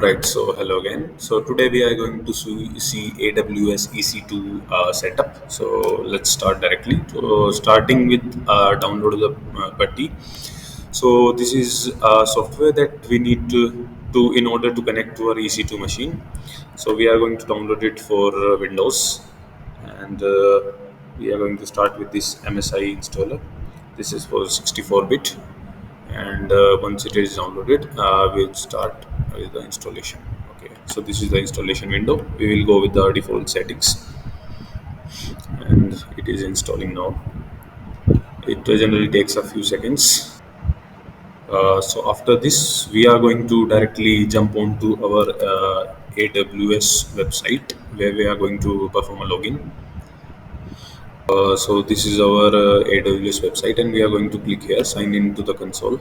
Alright, so hello again. So today we are going to see AWS EC2 setup. So let's start directly. So starting with download the PuTTY. So this is software that we need to in order to connect to our EC2 machine. So we are going to download it for Windows, and we are going to start with this MSI installer. This is for 64-bit, and once it is downloaded, we'll start with the installation. Okay, so this is the installation window. We will go with the default settings, and it is installing now. It generally takes a few seconds. So after this, we are going to directly jump onto our AWS website, where we are going to perform a login. So this is our AWS website, and we are going to click here, sign in to the console.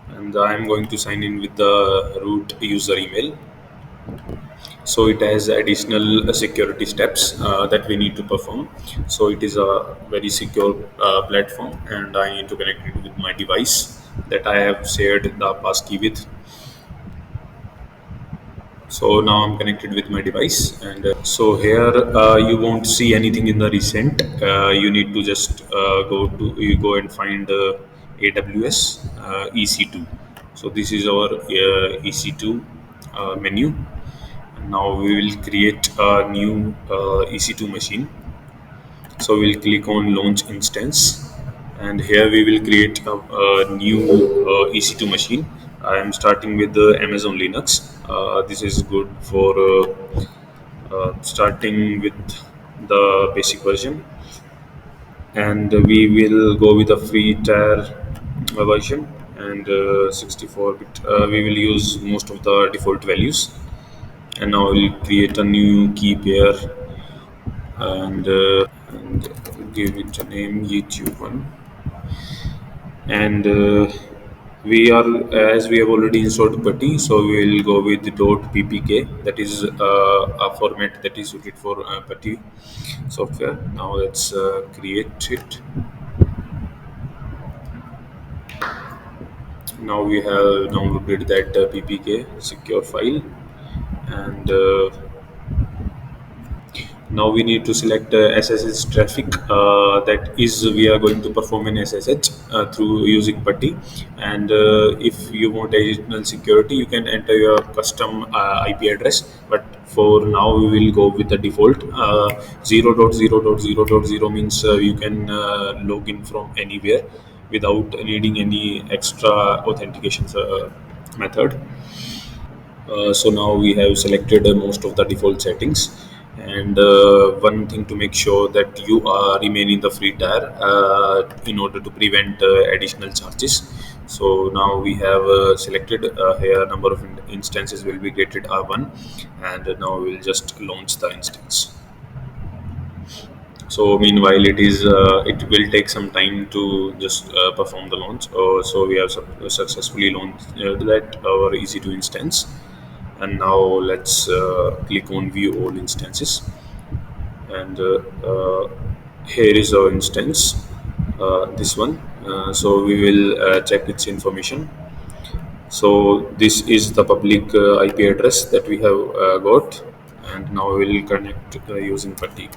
And I'm going to sign in with the root user email. So it has additional security steps that we need to perform. So it is a very secure platform, and I need to connect it with my device that I have shared the passkey with. So now I'm connected with my device, and so here you won't see anything in the recent. You need to just go and find AWS EC2. So this is our EC2 menu. Now we will create a new EC2 machine. So we'll click on launch instance, and here we will create a new EC2 machine. I am starting with the Amazon Linux. This is good for starting with the basic version, and we will go with a free tier version, and 64-bit. We will use most of the default values, and now we'll create a new key pair, and give it a name YouTube one. And we are as we have already installed PuTTY, so we will go with the .ppk. That is a format that is suited for PuTTY software. Now let's create it. Now we have downloaded that ppk secure file, and now we need to select SSH traffic, that is we are going to perform an SSH through using PuTTY. And if you want additional security, you can enter your custom IP address, but for now we will go with the default 0.0.0.0 means you can log in from anywhere without needing any extra authentication method. So now we have selected most of the default settings, and one thing to make sure that you are remain in the free tier in order to prevent additional charges. So now we have selected here number of instances will be created are 1, and now we will just launch the instance. So meanwhile, it will take some time to just perform the launch. So we have successfully launched that our EC2 instance, and now let's click on view all instances, and here is our instance, this one. So we will check its information. So this is the public IP address that we have got, and now we will connect using PuTTY.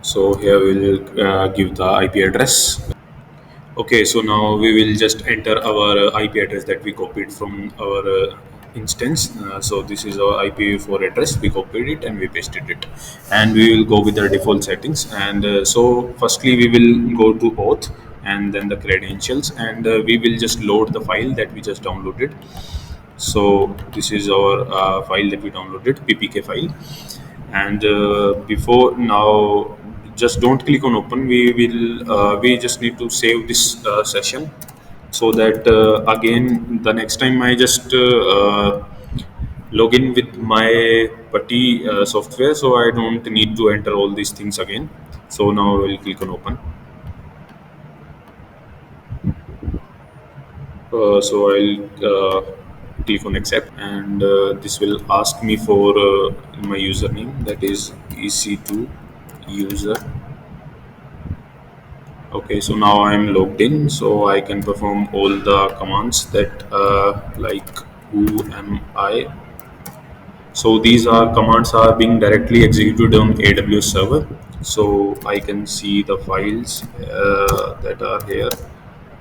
So here we will give the IP address. Okay, so now we will just enter our IP address that we copied from our instance. So this is our IPv4 address. We copied it and we pasted it, and we will go with the default settings. And so firstly we will go to auth, and then the credentials, and we will just load the file that we just downloaded. So this is our file that we downloaded, ppk file. And before now, just don't click on open. We just need to save this session, so that again the next time I just log in with my PuTTY software, so I don't need to enter all these things again. So now I will click on open. So I'll click on accept, and this will ask me for my username, that is EC2 user. Okay, so now I'm logged in, so I can perform all the commands that like who am I. So these are commands are being directly executed on AWS server. So I can see the files that are here.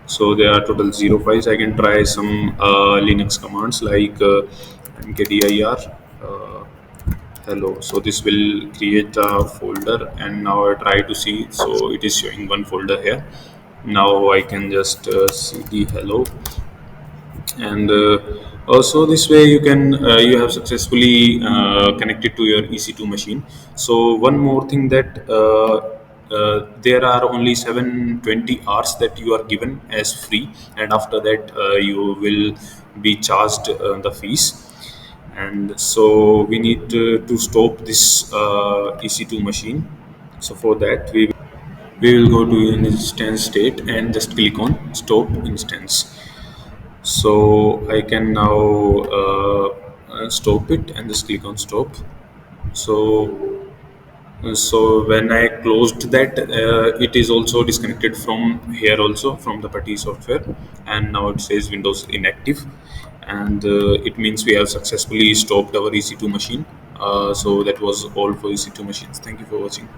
So there are total 0 files. I can try some Linux commands like mkdir hello. So this will create a folder, and now I try to see. So it is showing one folder here. Now I can just cd hello, and also this way you can you have successfully connected to your EC2 machine. So one more thing that there are only 720 hours that you are given as free, and after that you will be charged the fees. And so we need to stop this EC2 machine. So for that we will go to an instance state and just click on stop instance. So I can now stop it and just click on stop. So when I closed that, it is also disconnected from here also from the PuTTY software, and now it says Windows inactive, and it means we have successfully stopped our EC2 machine. So that was all for EC2 machines. Thank you for watching.